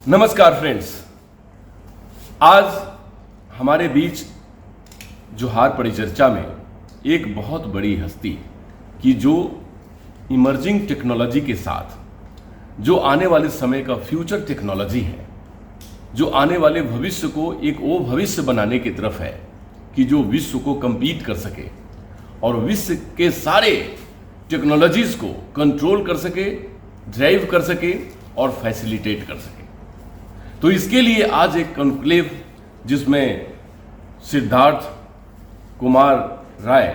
नमस्कार फ्रेंड्स, आज हमारे बीच जोहार परिचर्चा में एक बहुत बड़ी हस्ती कि जो इमर्जिंग टेक्नोलॉजी के साथ जो आने वाले समय का फ्यूचर टेक्नोलॉजी है, जो आने वाले भविष्य को एक वो भविष्य बनाने की तरफ है कि जो विश्व को compete कर सके और विश्व के सारे टेक्नोलॉजीज को कंट्रोल कर सके, ड्राइव कर सके और फैसिलिटेट कर सके। तो इसके लिए आज एक कॉन्क्लेव जिसमें सिद्धार्थ कुमार राय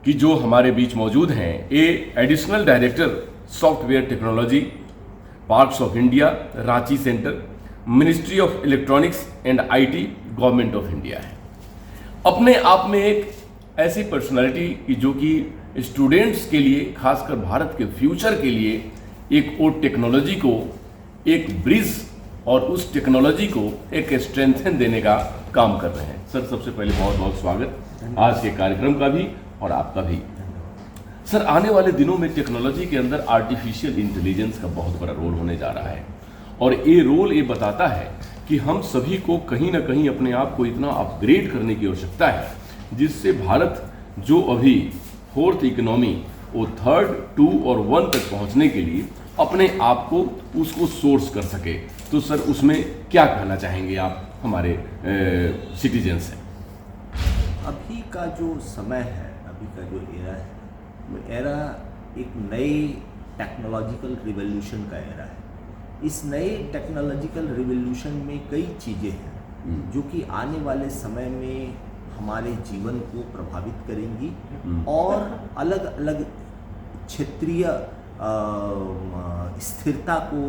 की जो हमारे बीच मौजूद हैं, ये additional director software technology parks of India Ranchi centre, ministry of electronics and IT, government of India है। अपने आप में एक ऐसी पर्सनालिटी की जो कि स्टूडेंट्स के लिए, खासकर भारत के फ्यूचर के लिए एक वो टेक्नोलॉजी को एक ब्रिज और उस टेक्नोलॉजी को एक स्ट्रेंथन देने का काम कर रहे हैं। सर, सबसे पहले बहुत बहुत स्वागत आज के कार्यक्रम का भी और आपका भी। सर, आने वाले दिनों में टेक्नोलॉजी के अंदर आर्टिफिशियल इंटेलिजेंस का बहुत बड़ा रोल होने जा रहा है और ये रोल ये बताता है कि हम सभी को कहीं ना कहीं अपने आप को इतना अपग्रेड करने की आवश्यकता है जिससे भारत जो अभी फोर्थ इकोनॉमी वो 3rd, 2 और 1 तक पहुंचने के लिए अपने आप को उसको सोर्स कर सके। तो सर, उसमें क्या कहना चाहेंगे आप हमारे सिटीजन से? अभी का जो समय है, अभी का जो एरा है, वो एरा एक नए टेक्नोलॉजिकल रिवॉल्यूशन का एरा है। इस नए टेक्नोलॉजिकल रिवॉल्यूशन में कई चीज़ें हैं जो कि आने वाले समय में हमारे जीवन को प्रभावित करेंगी और अलग अलग क्षेत्रीय स्थिरता को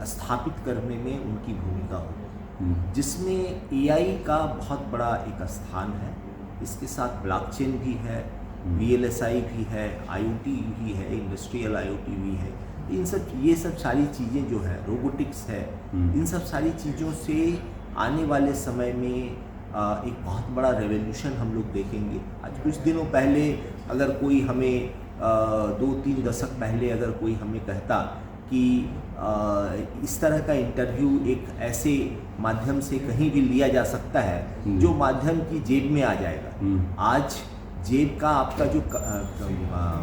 स्थापित करने में उनकी भूमिका होगी, जिसमें एआई का बहुत बड़ा एक स्थान है। इसके साथ ब्लॉकचेन भी है, वीएलएसआई भी है, आईओटी भी है, इंडस्ट्रियल आईओटी भी है। ये सब सारी चीज़ें जो है, रोबोटिक्स है, इन सब सारी चीज़ों से आने वाले समय में एक बहुत बड़ा रेवोल्यूशन हम लोग देखेंगे। आज कुछ दिनों पहले अगर कोई हमें 2-3 दशक पहले अगर कोई हमें कहता कि इस तरह का इंटरव्यू एक ऐसे माध्यम से कहीं भी लिया जा सकता है जो माध्यम की जेब में आ जाएगा। आज जेब का आपका जो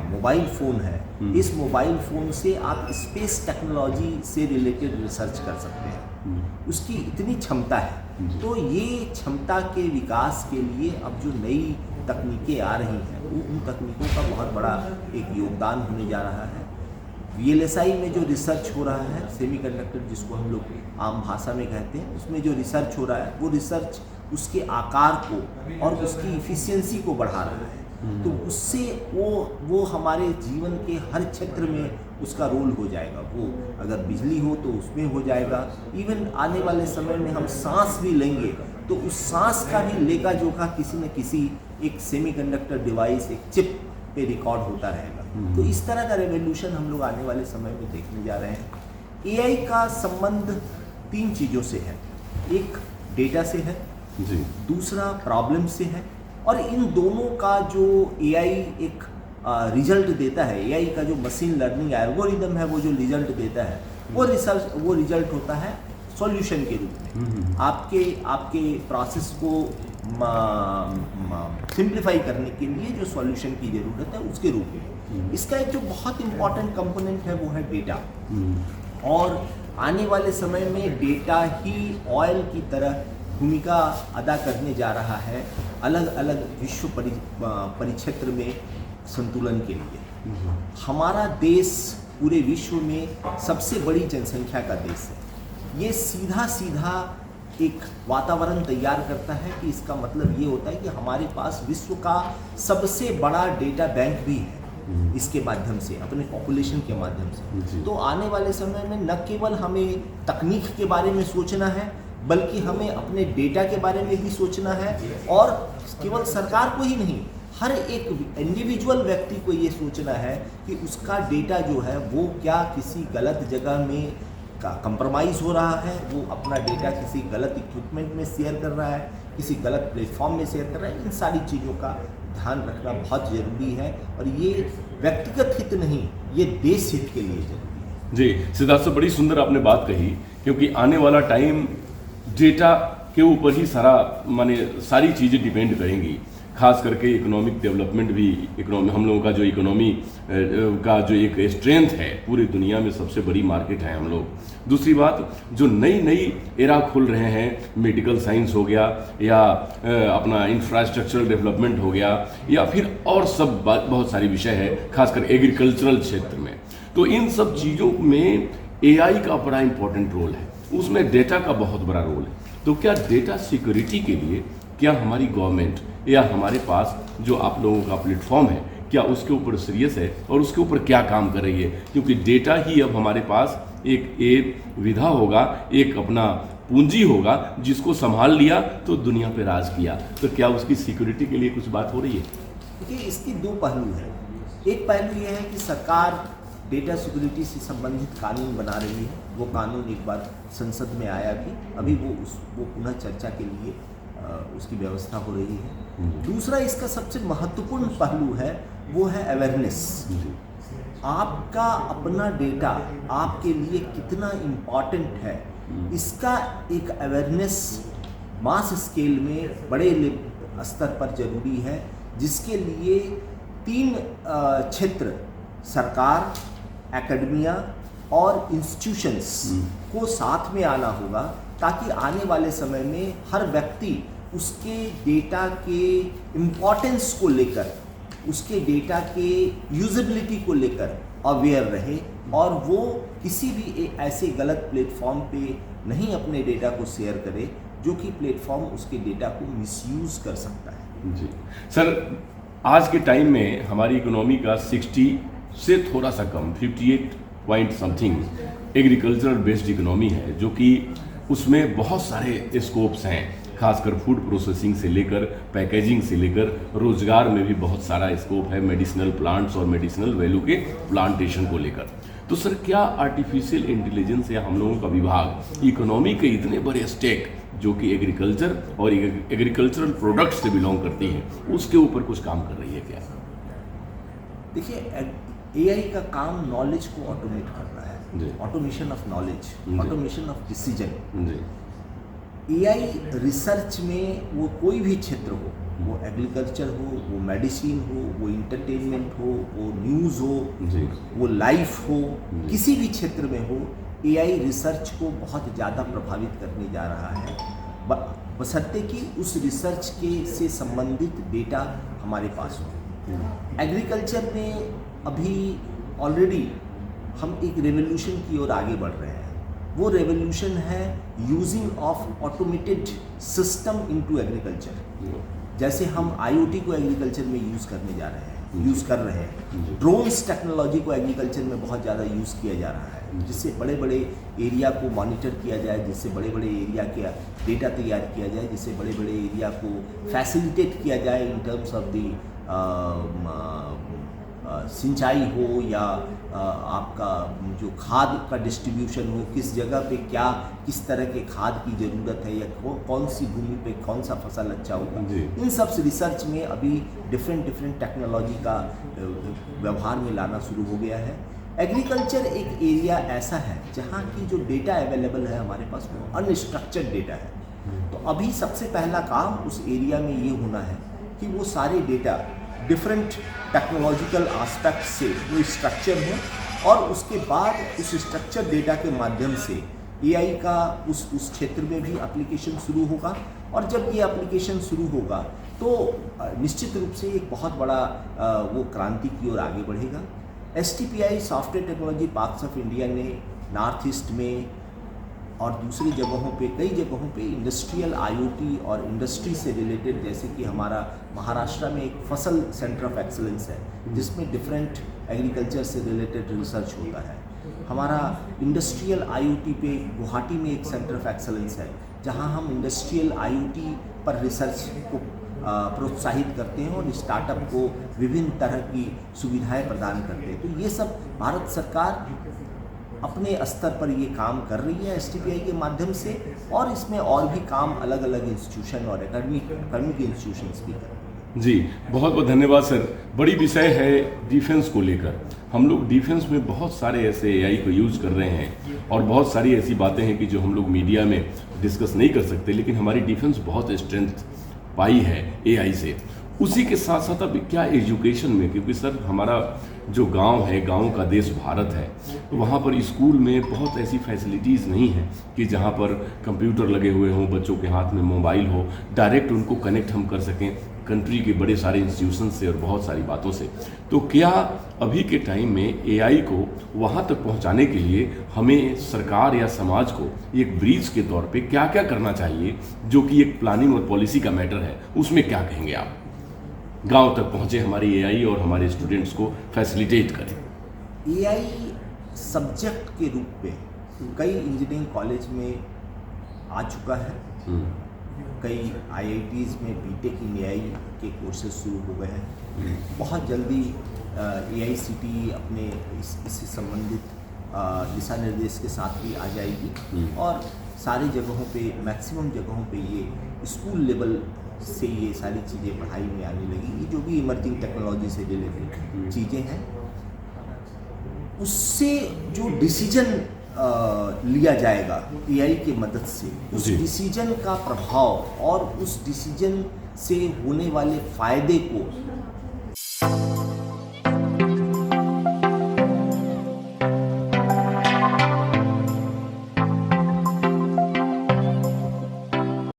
मोबाइल फ़ोन है, इस मोबाइल फ़ोन से आप स्पेस टेक्नोलॉजी से रिलेटेड रिसर्च कर सकते हैं। उसकी इतनी क्षमता है। तो ये क्षमता के विकास के लिए अब जो नई तकनीकें आ रही हैं, उन तकनीकों का बहुत बड़ा एक योगदान होने जा रहा है। वीएलएसआई में जो रिसर्च हो रहा है, सेमीकंडक्टर जिसको हम लोग आम भाषा में कहते हैं, उसमें जो रिसर्च हो रहा है वो रिसर्च उसके आकार को और उसकी इफ़िशियंसी को बढ़ा रहा है। तो उससे वो हमारे जीवन के हर क्षेत्र में उसका रोल हो जाएगा। वो अगर बिजली हो तो उसमें हो जाएगा। इवन आने वाले समय में हम सांस भी लेंगे तो उस सांस का भी लेखा जोखा किसी न किसी एक सेमीकंडक्टर डिवाइस, एक चिप पे रिकॉर्ड होता रहेगा। तो इस तरह का रेवोल्यूशन हम लोग आने वाले समय में देखने जा रहे हैं। एआई का संबंध 3 चीज़ों से है। एक डेटा से है जी, दूसरा प्रॉब्लम से है, और इन दोनों का जो एआई एक रिजल्ट देता है, एआई का जो मशीन लर्निंग एल्गोरिदम है, वो जो रिजल्ट देता है वो रिजल्ट होता है सॉल्यूशन के रूप में। आपके प्रोसेस को सिंप्लीफाई करने के लिए जो सॉल्यूशन की ज़रूरत है उसके रूप में। इसका एक जो बहुत इम्पॉर्टेंट कंपोनेंट है वो है डेटा, और आने वाले समय में डेटा ही ऑयल की तरह भूमिका अदा करने जा रहा है अलग अलग विश्व परिक्षेत्र में संतुलन के लिए। हमारा देश पूरे विश्व में सबसे बड़ी जनसंख्या का देश है। ये सीधा एक वातावरण तैयार करता है कि इसका मतलब ये होता है कि हमारे पास विश्व का सबसे बड़ा डेटा बैंक भी है इसके माध्यम से, अपने पॉपुलेशन के माध्यम से। तो आने वाले समय में न केवल हमें तकनीक के बारे में सोचना है, बल्कि हमें अपने डेटा के बारे में भी सोचना है, और केवल सरकार को ही नहीं, हर एक इंडिविजुअल व्यक्ति को ये सोचना है कि उसका डेटा जो है वो क्या किसी गलत जगह में कंप्रोमाइज़ हो रहा है, वो अपना डेटा किसी गलत इक्विपमेंट में शेयर कर रहा है, किसी गलत प्लेटफॉर्म में शेयर कर रहा है। इन सारी चीज़ों का ध्यान रखना बहुत ज़रूरी है, और ये व्यक्तिगत हित नहीं, ये देश हित के लिए जरूरी है। जी सिद्धार्थ, से बड़ी सुंदर आपने बात कही क्योंकि आने वाला टाइम डेटा के ऊपर ही सारी चीज़ें डिपेंड करेंगी। खास करके इकोनॉमिक डेवलपमेंट भी, हम लोगों का जो इकोनॉमी का जो एक स्ट्रेंथ है, पूरी दुनिया में सबसे बड़ी मार्केट है हम लोग। दूसरी बात, जो नई नई एरा खुल रहे हैं, मेडिकल साइंस हो गया या अपना इंफ्रास्ट्रक्चरल डेवलपमेंट हो गया, या फिर और सब बहुत सारी विषय है, खासकर एग्रीकल्चरल क्षेत्र में। तो इन सब चीज़ों में एआई का बड़ा इंपॉर्टेंट रोल है, उसमें डेटा का बहुत बड़ा रोल है। तो क्या डेटा सिक्योरिटी के लिए क्या हमारी गवर्नमेंट या हमारे पास जो आप लोगों का प्लेटफॉर्म है, क्या उसके ऊपर सीरियस है और उसके ऊपर क्या काम कर रही है? क्योंकि डेटा ही अब हमारे पास एक विधा होगा, एक अपना पूंजी होगा, जिसको संभाल लिया तो दुनिया पे राज किया। तो क्या उसकी सिक्योरिटी के लिए कुछ बात हो रही है? देखिए, इसकी दो पहलू हैं। एक पहलू ये है कि सरकार डेटा सिक्योरिटी से संबंधित कानून बना रही है। वो कानून एक बार संसद में आया भी, अभी वो पुनः चर्चा के लिए उसकी व्यवस्था हो रही है। दूसरा इसका सबसे महत्वपूर्ण पहलू है, वो है अवेयरनेस। आपका अपना डेटा आपके लिए कितना इम्पॉर्टेंट है, इसका एक अवेयरनेस मास स्केल में बड़े स्तर पर जरूरी है, जिसके लिए 3 क्षेत्र, सरकार, एकेडमिया और इंस्टीट्यूशंस को साथ में आना होगा, ताकि आने वाले समय में हर व्यक्ति उसके डेटा के इम्पोर्टेंस को लेकर, उसके डेटा के यूजेबिलिटी को लेकर अवेयर रहे, और वो किसी भी ऐसे गलत प्लेटफॉर्म पे नहीं अपने डेटा को शेयर करे जो कि प्लेटफॉर्म उसके डेटा को मिसयूज कर सकता है। जी सर, आज के टाइम में हमारी इकोनॉमी का 60 से थोड़ा सा कम 58 point something agricultural based economy है, जो कि उसमें बहुत सारे स्कोप्स हैं, खासकर फूड प्रोसेसिंग से लेकर पैकेजिंग से लेकर रोजगार में भी बहुत सारा स्कोप है, मेडिसिनल प्लांट्स और मेडिसिनल वैल्यू के प्लांटेशन को लेकर। तो सर, क्या आर्टिफिशियल इंटेलिजेंस या हम लोगों का विभाग इकोनॉमी के इतने बड़े स्टेक जो कि एग्रीकल्चर और एग्रीकल्चरल प्रोडक्ट से बिलोंग करती है, उसके ऊपर कुछ काम कर रही है क्या? देखिए, एआई का काम नॉलेज को ऑटोमेट करना है, automation of knowledge, automation of decision. AI research में वो कोई भी क्षेत्र हो, वो एग्रीकल्चर हो, वो मेडिसिन हो, वो इंटरटेनमेंट हो, वो न्यूज़ हो, वो लाइफ हो, किसी भी क्षेत्र में हो, एआई रिसर्च को बहुत ज़्यादा प्रभावित करने जा रहा है, बशर्ते कि उस रिसर्च के से संबंधित डेटा हमारे पास हो। एग्रीकल्चर में अभी ऑलरेडी हम एक रेवोल्यूशन की ओर आगे बढ़ रहे हैं। वो रेवोल्यूशन है using of automated system into agriculture. जैसे हम आईओटी को एग्रीकल्चर में यूज़ कर रहे हैं, ड्रोन्स टेक्नोलॉजी को एग्रीकल्चर में बहुत ज़्यादा यूज़ किया जा रहा है, जिससे बड़े बड़े एरिया को मॉनिटर किया जाए, जिससे बड़े बड़े एरिया के डेटा तैयार किया जाए, जिससे बड़े बड़े एरिया को फैसिलिटेट किया जाए इन टर्म्स ऑफ दी सिंचाई हो या आपका जो खाद का डिस्ट्रीब्यूशन हो, किस जगह पे किस तरह के खाद की ज़रूरत है, या कौन सी भूमि पे कौन सा फसल अच्छा होगा। इन सब रिसर्च में अभी डिफरेंट टेक्नोलॉजी का व्यवहार में लाना शुरू हो गया है। एग्रीकल्चर एक एरिया ऐसा है जहाँ की जो डेटा अवेलेबल है हमारे पास, वो अनस्ट्रक्चर्ड डेटा है। तो अभी सबसे पहला काम उस एरिया में ये होना है कि वो सारे डेटा डिफरेंट टेक्नोलॉजिकल एस्पेक्ट से वो स्ट्रक्चर हो, और उसके बाद उस स्ट्रक्चर डेटा के माध्यम से एआई का उस क्षेत्र में भी एप्लीकेशन शुरू होगा। और जब ये एप्लीकेशन शुरू होगा तो निश्चित रूप से एक बहुत बड़ा वो क्रांति की ओर आगे बढ़ेगा। STPI software technology parks of India ने नॉर्थ ईस्ट में और दूसरी जगहों पे, कई जगहों पे इंडस्ट्रियल IoT और इंडस्ट्री से रिलेटेड, जैसे कि हमारा महाराष्ट्र में एक फसल सेंटर ऑफ एक्सीलेंस है, जिसमें डिफरेंट एग्रीकल्चर से रिलेटेड रिसर्च होता है। हमारा इंडस्ट्रियल IoT पे गुवाहाटी में एक सेंटर ऑफ एक्सीलेंस है, जहां हम इंडस्ट्रियल IoT पर रिसर्च को प्रोत्साहित करते हैं और स्टार्टअप को विभिन्न तरह की सुविधाएं प्रदान करते हैं। तो ये सब भारत सरकार अपने स्तर पर ये काम कर रही है STPI के माध्यम से, और इसमें और भी काम अलग अलग इंस्टीट्यूशन और एकेडमिक इंस्टीट्यूशंस भी कर रही है। जी, बहुत बहुत धन्यवाद सर। बड़ी विषय है डिफेंस को लेकर। हम लोग डिफेंस में बहुत सारे ऐसे एआई को यूज़ कर रहे हैं और बहुत सारी ऐसी बातें हैं कि जो हम लोग मीडिया में डिस्कस नहीं कर सकते, लेकिन हमारी डिफेंस बहुत स्ट्रेंथ पाई है एआई से। उसी के साथ साथ अब क्या एजुकेशन में, क्योंकि सर हमारा जो गांव है, गांव का देश भारत है, तो वहाँ पर स्कूल में बहुत ऐसी फैसिलिटीज़ नहीं है कि जहाँ पर कंप्यूटर लगे हुए हों, बच्चों के हाथ में मोबाइल हो, डायरेक्ट उनको कनेक्ट हम कर सकें कंट्री के बड़े सारे इंस्टीट्यूशन से और बहुत सारी बातों से। तो क्या अभी के टाइम में एआई को वहाँ तक पहुँचाने के लिए हमें सरकार या समाज को एक ब्रिज के तौर पे क्या क्या करना चाहिए, जो कि एक प्लानिंग और पॉलिसी का मैटर है, उसमें क्या कहेंगे आप? गांव तक पहुंचे हमारी एआई और हमारे स्टूडेंट्स को फैसिलिटेट करें। एआई सब्जेक्ट के रूप में कई इंजीनियरिंग कॉलेज में आ चुका है। कई आईआईटीज़ में बीटेक इन एआई के कोर्सेज शुरू हो गए हैं। बहुत जल्दी एआईसीटीई अपने इससे संबंधित दिशा निर्देश के साथ भी आ जाएगी और सारी जगहों पे, मैक्सिमम जगहों पे ये स्कूल लेवल से ये सारी चीज़ें पढ़ाई में आने लगेंगी। जो भी इमर्जिंग टेक्नोलॉजी से रिलेटेड चीज़ें हैं, उससे जो डिसीजन लिया जाएगा एआई की मदद से, उस डिसीजन का प्रभाव और उस डिसीजन से होने वाले फायदे को